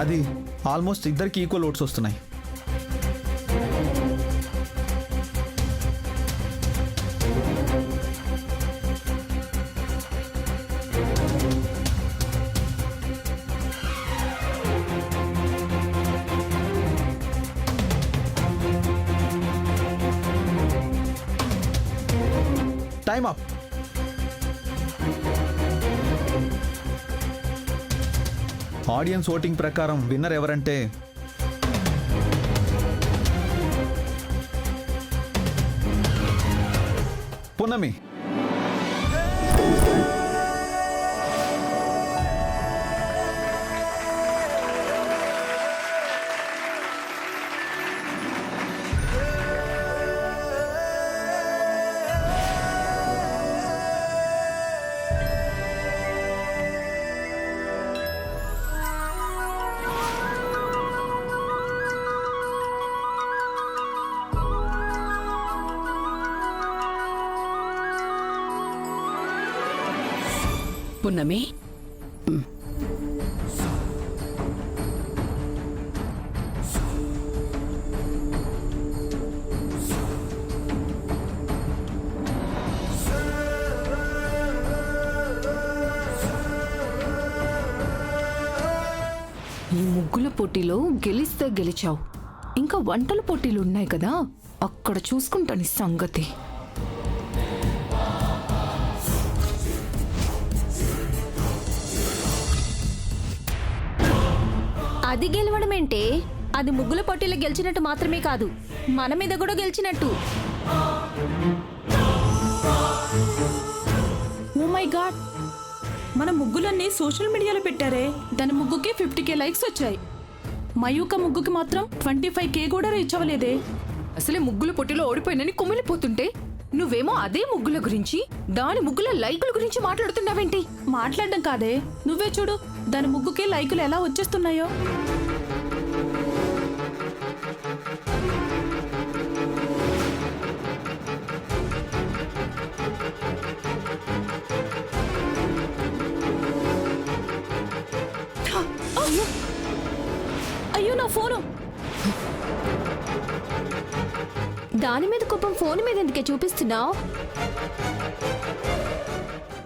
అది ఆల్మోస్ట్ ఇద్దరికి equal oats వస్తున్నాయి. Time up. ఆడియన్స్ ఓటింగ్ ప్రకారం విన్నర్ ఎవరంటే పున్నమి. పున్నమి, ఈ ముగ్గుల పోటీలో గెలిస్తే గెలిచావు, ఇంకా వంటల పోటీలు ఉన్నాయి కదా, అక్కడ చూసుకుంటాను ఈ సంగతి. అది గెలవడం ఏంటే? అది ముగ్గుల పోటీలో గెలిచినట్టు మాత్రమే కాదు, మన మీద కూడా గెలిచినట్టు. ఓ మై గాడ్, మన ముగ్గులన్నీ సోషల్ మీడియాలో పెట్టారే. దాని ముగ్గుకి 50K లైక్స్ వచ్చాయి. మయూక ముగ్గుకి మాత్రం 25K కూడా రీచ్ అవ్వలేదే. అసలే ముగ్గుల పోటీలో ఓడిపోయినని కుమిలిపోతుంటే నువ్వేమో అదే ముగ్గుల గురించి, దాని ముగ్గుల లైకుల గురించి మాట్లాడుతున్నావేంటి? మాట్లాడడం కాదే, నువ్వే చూడు దాని ముగ్గుకి లైకులు ఎలా వచ్చేస్తున్నాయో. అయ్యో నా ఫోను. దాని మీద కోపం ఫోన్ మీద ఎందుకే చూపిస్తున్నావు?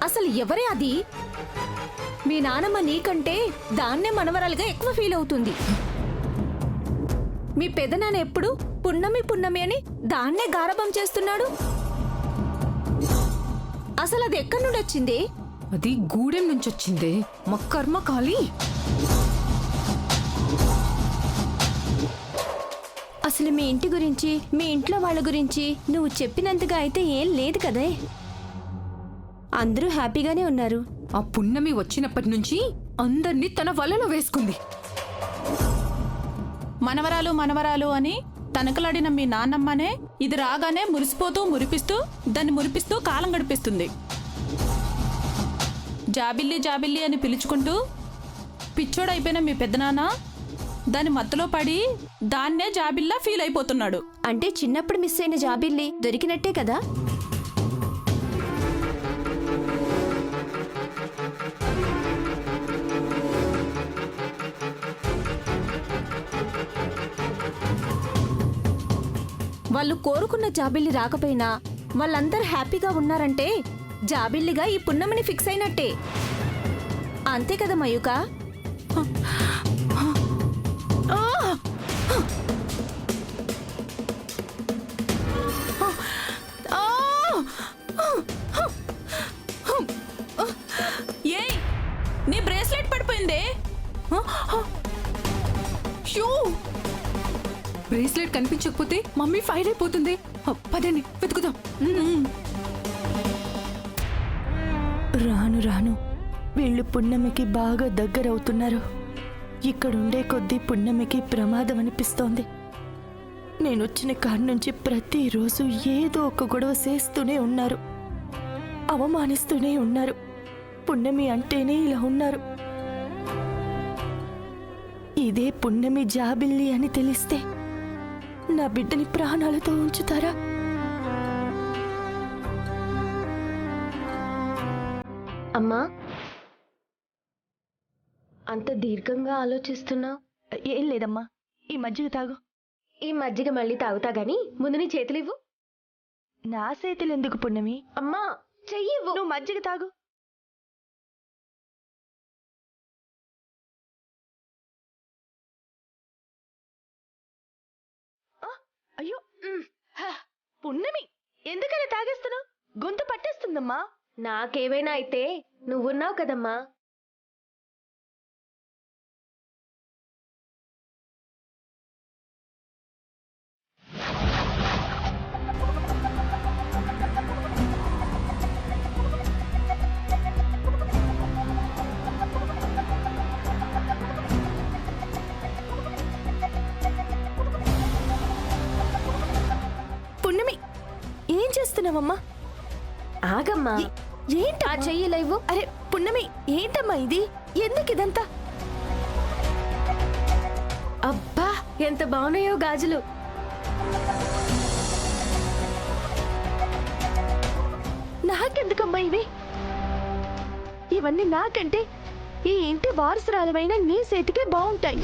అసలు ఎవరే అది? మీ నానమ్మ నీకంటే దాన్నే మనవరాలుగా ఎక్కువ ఫీల్ అవుతుంది. మీ పెదనాన్న ఎప్పుడు పున్నమి పున్నమి అని దాన్నే గారభం చేస్తున్నాడు. అసలు అది ఎక్కడి నుండి వచ్చింది? అది గూడెం నుంచి వచ్చిందే, మా కర్మ కాలి. అసలు మీ ఇంటి గురించి, మీ ఇంట్లో వాళ్ళ గురించి నువ్వు చెప్పినంతగా అయితే ఏం లేదు కదే. అందరూ హ్యాపీగానే ఉన్నారు. ఆ పున్నమి వచ్చినప్పటి నుంచి అందర్నీ తన వలలో వేసుకుంది. మనవరాలు మనవరాలు అని తనకలాడిన మీ నాన్నమ్మనే ఇది రాగానే మురిసిపోతూ మురిపిస్తూ దాన్ని మురిపిస్తూ కాలం గడిపిస్తుంది. జాబిల్లి జాబిల్లి అని పిలుచుకుంటూ పిచ్చోడైపోయిన మీ పెద్దనాన్న దాని మత్తులో పడి దాన్నే జాబిల్లా ఫీల్ అయిపోతున్నాడు. అంటే చిన్నప్పుడు మిస్ అయిన జాబిల్లి దొరికినట్టే కదా. వాళ్ళు కోరుకున్న జాబిల్లి రాకపోయినా వాళ్ళందరూ హ్యాపీగా ఉన్నారంటే జాబిల్లిగా ఈ పున్నమిని ఫిక్స్ అయినట్టే. అంతే కదా మయూక? ఏయ్, నీ బ్రేస్లెట్ పడిపోయిందే. బ్రేస్లెట్ కనిపించకపోతే మమ్మీ ఫైర్ అయిపోతుంది. పదండి వెతుకుదాం. రాను రాను వీళ్ళు పున్నమికి బాగా దగ్గరవుతున్నారు. ఇక్కడుండే కొద్దీ పున్నమికి ప్రమాదం అనిపిస్తోంది. నేనొచ్చిన కాడి నుంచి ప్రతిరోజు ఏదో ఒక గొడవ చేస్తూనే ఉన్నారు, అవమానిస్తూనే ఉన్నారు. పున్నమి అంటేనే ఇలా ఉన్నారు. ఇదే పున్నమి జాబిల్లి అని తెలిస్తే నా బిడ్డని ప్రాణాలతో ఉంచుతారా? అమ్మా, అంత దీర్ఘంగా ఆలోచిస్తున్నావు? ఏం లేదమ్మా, ఈ మజ్జిగ తాగు. ఈ మజ్జిగ మళ్ళీ తాగుతా గాని ముందు నీ చేతులివ్వు. నా చేతులు ఎందుకు పున్నమి? అమ్మా చెయ్యివ్వు. నువ్వు మజ్జిగ తాగు. అయ్యో పున్నమి, ఎందుకని తాగేస్తున్నావు? గొంతు పట్టేస్తుందమ్మా. నాకేమైనా అయితే నువ్వున్నావు కదమ్మా. పున్నమి, ఏం చేస్తున్నావమ్మా? ఆగమ్మా. ఏంటి ఆ చెయ్యి లేవు. అరే పున్నమి, ఏంటమ్మా ఇది? ఎందుకు ఇదంతా? అబ్బా ఎంత బాగున్నాయో గాజులు. నాకెందుకమ్మా ఇవి? ఇవన్నీ నాకంటే ఈ ఇంటి వారసురాలమైన నీ చేతికే బాగుంటాయి.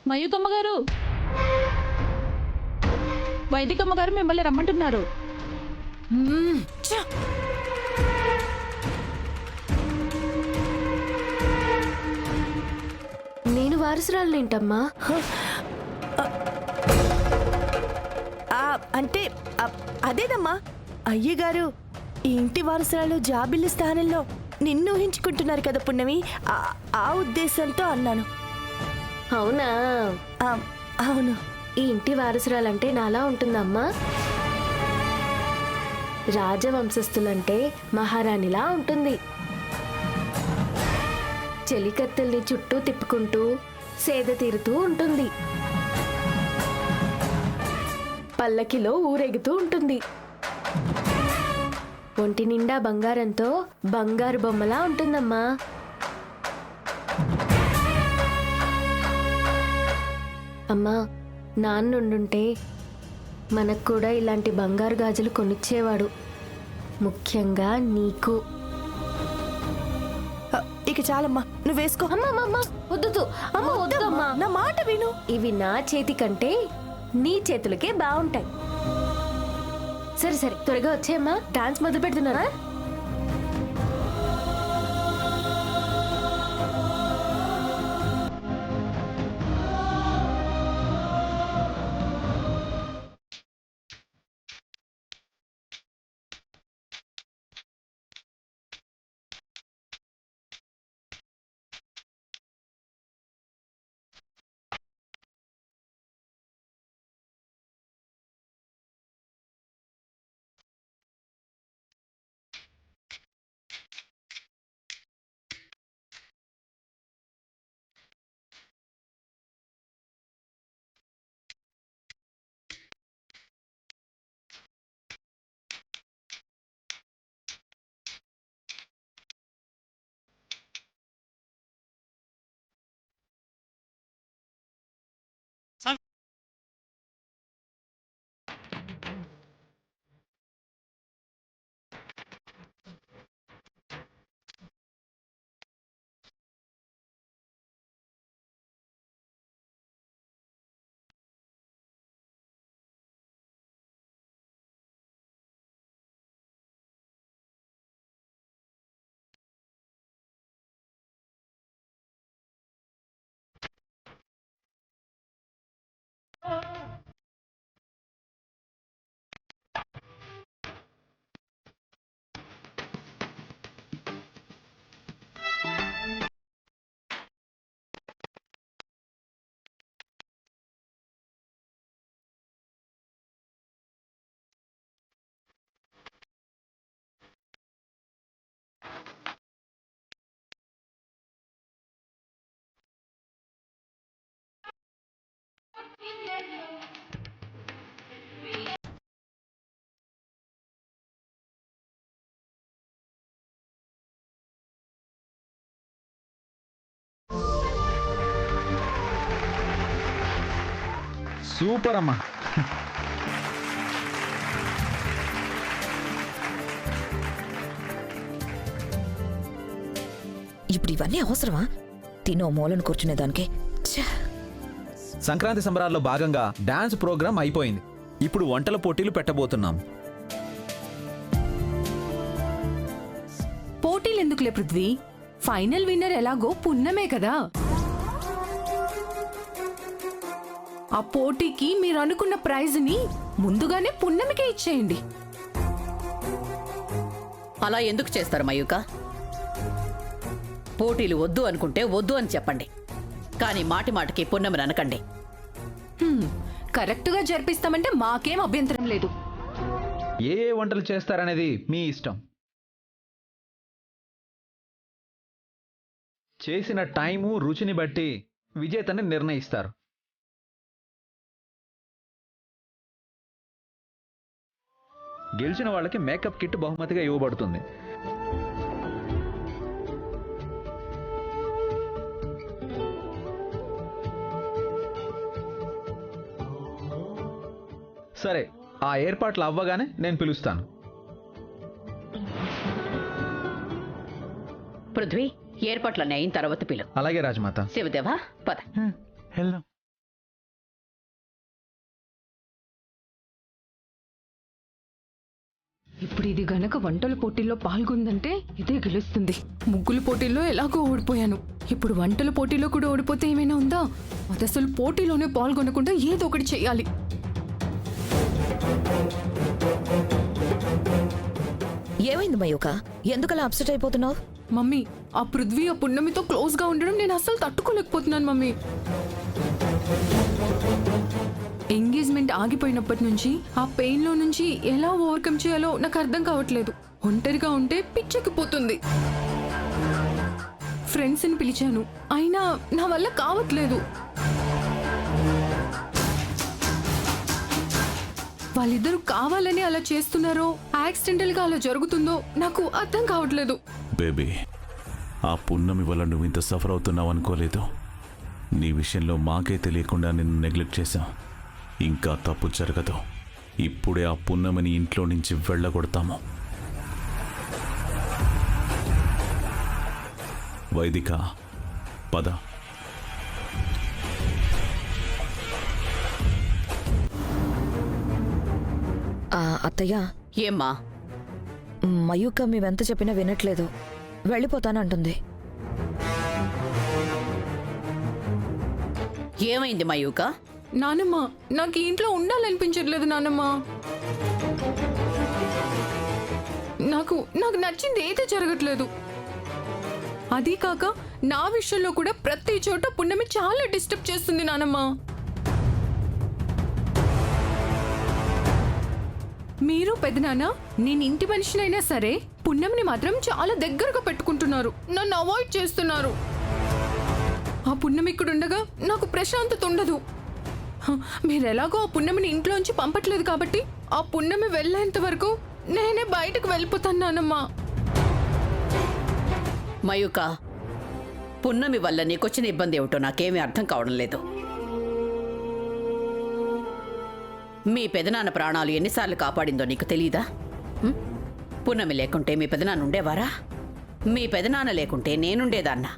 మయూకమ్మ గారు, వైదికమ్మ గారు మిమ్మల్ని రమ్మంటున్నారు. నేను వారసురాలనేంటమ్మా? అంటే అదేనమ్మా, అయ్యగారు ఈ ఇంటి వారసురాలు జాబిల్లి స్థానంలో నిన్ను ఊహించుకుంటున్నారు కదా పున్నమి, ఆ ఉద్దేశంతో అన్నాను. అవునా? అవును. ఈ ఇంటి వారసురాలంటే నాలా ఉంటుందమ్మా. రాజవంశస్థులంటే మహారాణిలా ఉంటుంది. చెలికత్తెల్ని చుట్టూ తిప్పుకుంటూ సేద తీరుతూ ఉంటుంది. పల్లకిలో ఊరేగుతూ ఉంటుంది. ఒంటి నిండా బంగారంతో బంగారు బొమ్మలా ఉంటుందమ్మా. అమ్మా, నాన్నుండుంటే మనకు కూడా ఇలాంటి బంగారు గాజులు కొనిచ్చేవాడు, ముఖ్యంగా నీకు. ఇక చాలమ్మా, నువ్వు వేసుకో. అమ్మా వద్దు. అమ్మ వద్దమ్మా, నా మాట విను. ఇవి నా చేతి కంటే నీ చేతులకే బాగుంటాయి. సరే త్వరగా వచ్చేయమ్మా, డాన్స్ మొదలు పెడుతున్నారా? సూపర్ అమ్మా. ఇప్పుడు ఇవన్నీ అవసరమా? తినో మూలను కూర్చునేదానికి. సంక్రాంతి సంబరాల్లో భాగంగా డాన్స్ ప్రోగ్రాం అయిపోయింది. ఇప్పుడు వంటల పోటీలు పెట్టబోతున్నాం. పోటీలు ఎందుకులే పృథ్వీ, ఫైనల్ విన్నర్ ఎలాగో పున్నమే కదా. ఆ పోటీకి మీరు అనుకున్న ప్రైజ్ ని ముందుగానే పున్నమికే ఇచ్చేయండి. అలా ఎందుకు చేస్తారు మయూక? పోటీలు వద్దు అనుకుంటే వద్దు అని చెప్పండి, కానీ మాటి మాటికి పున్నమిని అనకండి. కరెక్ట్ గా జరిపిస్తామంటే మాకేం అభ్యంతరం లేదు. ఏ ఏ వంటలు చేస్తారనేది మీ ఇష్టం. చేసిన టైము రుచిని బట్టి విజేతని నిర్ణయిస్తారు. గెలిచిన వాళ్ళకి మేకప్ కిట్ బహుమతిగా ఇవ్వబడుతుంది. సరే, ఆ ఏర్పాట్లు అవ్వగానే నేను పిలుస్తాను. పృథ్వీ, ఏర్పాట్లన్నీ అయిన తర్వాత పిలు. అలాగే రాజమాత. శివదేవా, పద. వెళ్దాం. ఇప్పుడు ఇది గనక వంటల పోటీల్లో పాల్గొందంటే ఇదే గెలుస్తుంది. ముగ్గుల పోటీల్లో ఎలాగో ఓడిపోయాను, ఇప్పుడు వంటల పోటీలో కూడా ఓడిపోతే ఏమైనా ఉందా? అది అసలు పోటీలోనే పాల్గొనకుండా ఏదో ఒకటి చెయ్యాలి. ఏమైంది మయూక? ఎందుకలా అప్సెట్ అయిపోతున్నావు? మమ్మీ, ఆ పృథ్వీ ఆ పున్నమితో క్లోజ్ గా ఉండడం నేను అస్సలు తట్టుకోలేకపోతున్నాను మమ్మీ. ఎంగేజ్మెంట్ ఆగిపోయినప్పటి నుంచి ఆ పెయిన్ లో నుంచి ఎలా ఓవర్కమ్ చేయాలో నాకు అర్థం కావట్లేదు. ఒంటరిగా ఉంటే పిచ్చెక్కిపోతుంది. ఫ్రెండ్స్ ని పిలిచాను, అయినా నా వల్ల కావట్లేదు. వాళ్ళిద్దరూ కావాలని అలా చేస్తున్నారో యాక్సిడెంటల్ గా అలా జరుగుతుందో నాకు అర్థం కావట్లేదు. బేబీ, ఆ పున్నమి వల్ల నువ్వు ఇంత సఫర్ అవుతున్నావు అనుకోలేదు. నీ విషయంలో మాకే తెలియకుండా నిన్ను నెగ్లెక్ట్ చేశాం. ఇంకా తప్పు జరగదు. ఇప్పుడే ఆ పున్నమిని ఇంట్లో నుంచి వెళ్ళగొడతాము. వైదిక, పద. అత్తయ్య, ఏమ్మా? మయూక మేమెంత చెప్పినా వినట్లేదు. వెళ్ళిపోతానంటుంది. ఏమైంది మయూక? నానమ్మ, నాకు ఈ ఇంట్లో ఉండాలనిపించట్లేదు నానమ్మ. నాకు నచ్చింది ఏదో జరగట్లేదు. అదీ కాక నా విషయంలో కూడా ప్రతి చోట పున్నమి చాలా డిస్టర్బ్ చేస్తుంది నానమ్మ. మీరు పెదనాన్న, నేను ఇంటి మనిషినైనా సరే పున్నమిని మాత్రం చాలా దగ్గరగా పెట్టుకుంటున్నారు, నన్ను అవాయిడ్ చేస్తున్నారు. ఆ పున్నమి ఇక్కడ ఉండగా నాకు ప్రశాంతత ఉండదు. మీరెలాగో ఆ పున్నమిని ఇంట్లోంచి పంపట్లేదు కాబట్టి ఆ పున్నమి వెళ్ళేంత వరకు నేనే బయటకు వెళ్ళిపోతాను నానమ్మా. మయూక, పున్నమి వల్ల నీకొచ్చిన ఇబ్బంది ఏమిటో నాకేమీ అర్థం కావడం లేదు. మీ పెదనాన్న ప్రాణాలు ఎన్నిసార్లు కాపాడిందో నీకు తెలీదా? పున్నమి లేకుంటే మీ పెదనాన్న ఉండేవారా? మీ పెదనాన్న లేకుంటే నేనుండేదాన్నా.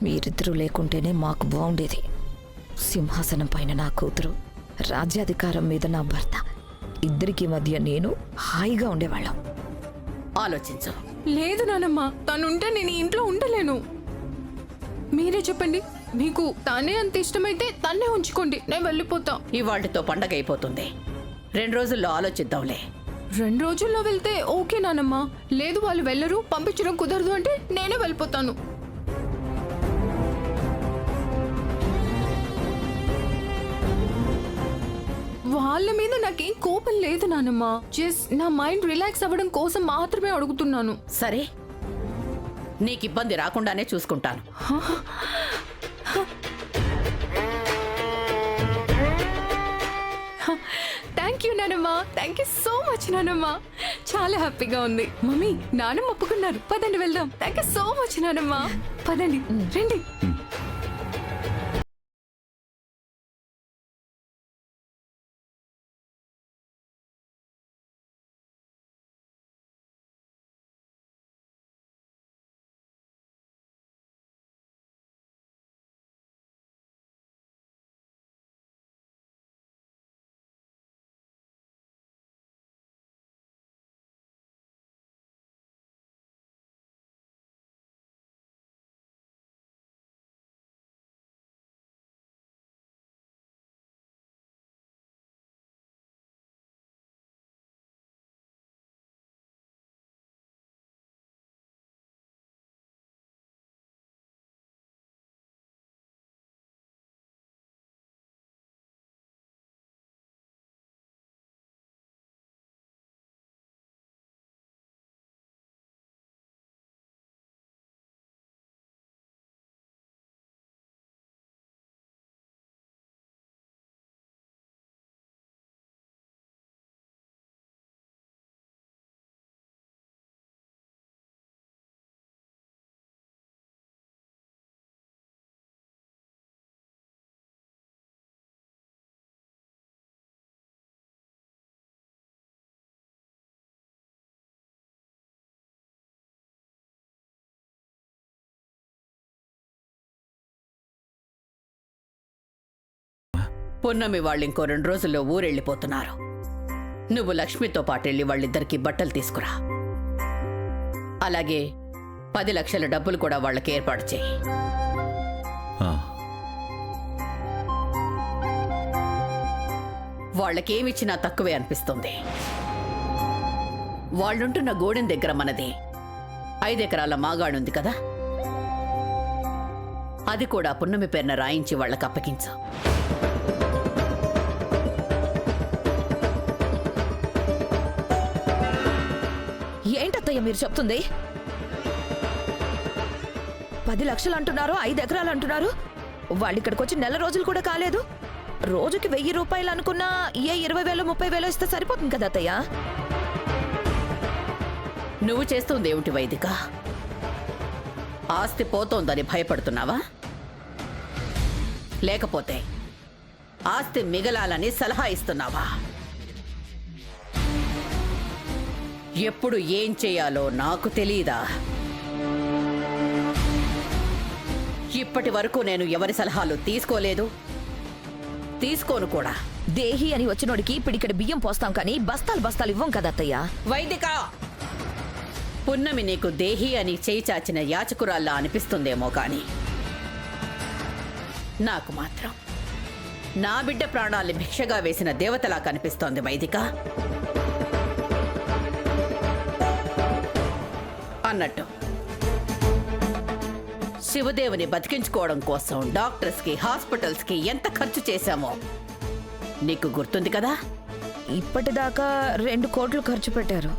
మీరిద్దరూ లేకుంటేనే మాకు బాగుండేది. సింహాసనం పైన నా కూతురు, రాజ్యాధికారం మీద నా భర్త, ఇద్దరికి మధ్య నేను హాయిగా ఉండేవాళ్ళం. ఆలోచించు. లేదు నానమ్మ, తనుంటే నేను ఈ ఇంట్లో ఉండలేను. మీరే చెప్పండి, మీకు తానే అంత ఇష్టమైతే తన్నే ఉంచుకోండి, నేను వెళ్ళిపోతా. ఇవాళ్టితో పండగ అయిపోతుంది. 2 రోజుల్లో ఆలోచిద్దాంలే. 2 రోజుల్లో వెళ్తే ఓకే నానమ్మ. లేదు వాళ్ళు వెళ్ళరు, పంపించడం కుదరదు అంటే నేనే వెళ్ళిపోతాను. వాళ్ళ మీద నాకేం కోపం లేదు నానమ్మ. జస్ట్ నా మైండ్ రిలాక్స్ అవ్వడం కోసం మాత్రమే అడుగుతున్నాను. సరే, నీకు ఇబ్బంది రాకుండానే చూసుకుంటాను. నానమ్మా. థ్యాంక్ యూ సో మచ్ నానమ్మా. చాలా హ్యాపీగా ఉంది. మమ్మీ, నానమ్మ ఒప్పుకున్నారు. పదండి వెళ్దాం. థ్యాంక్ యూ సో మచ్ నానమ్మా. పదండి, రండి. పున్నమి వాళ్ళు ఇంకో 2 రోజుల్లో ఊరెళ్ళిపోతున్నారు. నువ్వు లక్ష్మితో పాటెళ్ళి వాళ్ళిద్దరికి బట్టలు తీసుకురా. అలాగే 10 లక్షల డబ్బులు కూడా వాళ్ళకి ఏర్పాటు చేయి. వాళ్ళకేమిచ్చినా తక్కువే అనిపిస్తుంది. వాళ్ళుంటున్న గోడెం దగ్గర మనది 5 ఎకరాల మాగాడుంది కదా, అది కూడా పున్నమి పేరున రాయించి వాళ్ళకి అప్పగించు. ఏంటత్తయ్య మీరు చెప్తుంది? 10 లక్షలు అంటున్నారు, 5 ఎకరాలు అంటున్నారు. వాళ్ళు ఇక్కడికి వచ్చి నెల రోజులు కూడా కాలేదు. రోజుకి 1000 రూపాయలు అనుకున్నా 20,000 30,000 ఇస్తే సరిపోతుంది కదా అత్తయ్య. నువ్వు చేస్తుంది ఏమిటి వైదిక? ఆస్తి పోతోందని భయపడుతున్నావా? లేకపోతే ఆస్తి మిగలాలని సలహా ఇస్తున్నావా? ఎప్పుడు ఏం చేయాలో నాకు తెలీదా? ఇప్పటి వరకు నేను ఎవరి సలహాలు తీసుకోలేదు, తీసుకోను కూడా. దేహి అని వచ్చినోడికి పిడికెడు బియ్యం పోస్తాం కానీ బస్తాలు బస్తాలు ఇవ్వం కదా అత్తయ్య. వైదిక, పున్నమి నీకు దేహి అని చేయి చాచిన యాచకురాల్లా అనిపిస్తుందేమో కాని నాకు మాత్రం నా బిడ్డ ప్రాణాల్ని భిక్షగా వేసిన దేవతలా కనిపిస్తోంది వైదిక. అన్నట్టు శివదేవుని బతికించుకోవడం కోసం డాక్టర్స్కి హాస్పిటల్స్కి ఎంత ఖర్చు చేశామో నీకు గుర్తుంది కదా? ఇప్పటిదాకా 2 కోట్లు ఖర్చు పెట్టారు.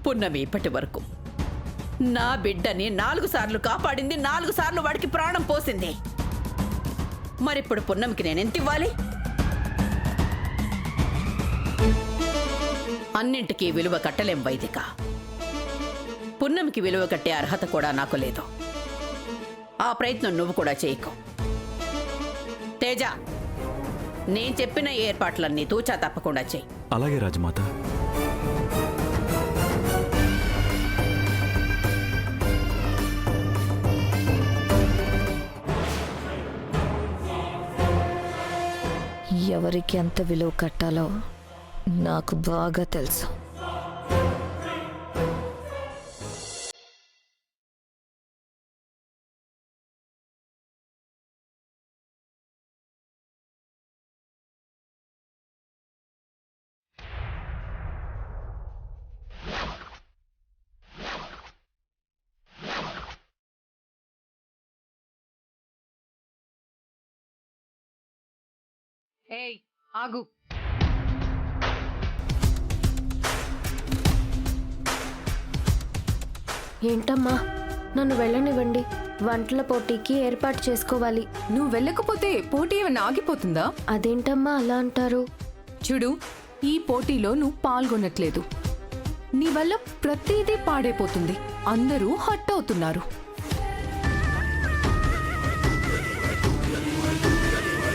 పున్నమి ఇప్పటి వరకు నా బిడ్డని 4 సార్లు కాపాడింది, 4 సార్లు వాడికి ప్రాణం పోసింది. మరిప్పుడు పున్నమికి నేనెంత ఇవ్వాలి? అన్నింటికీ విలువ కట్టలేం వైదిక. పున్నమికి విలువ కట్టే అర్హత కూడా నాకు లేదు. ఆ ప్రయత్నం నువ్వు కూడా చేయకు. తేజ, నేను చెప్పిన ఏర్పాట్లన్నీ తూచా తప్పకుండా చెయ్యి. అలాగే రాజమాత. ఎవరికి ఎంత విలువ కట్టాలో నాకు బాగా తెలుసు. ఏయ్, ఆగు. ఏంటమ్మా, నన్ను వెళ్ళనివ్వండి. వంటల పోటీకి ఏర్పాటు చేసుకోవాలి. నువ్వు వెళ్ళకపోతే పోటీ ఏమైనా ఆగిపోతుందా? అదేంటమ్మా అలా అంటారు? చూడు, ఈ పోటీలో నువ్వు పాల్గొనట్లేదు. నీ వల్ల ప్రతిదీ పాడైపోతుంది. అందరూ హట్ అవుతున్నారు.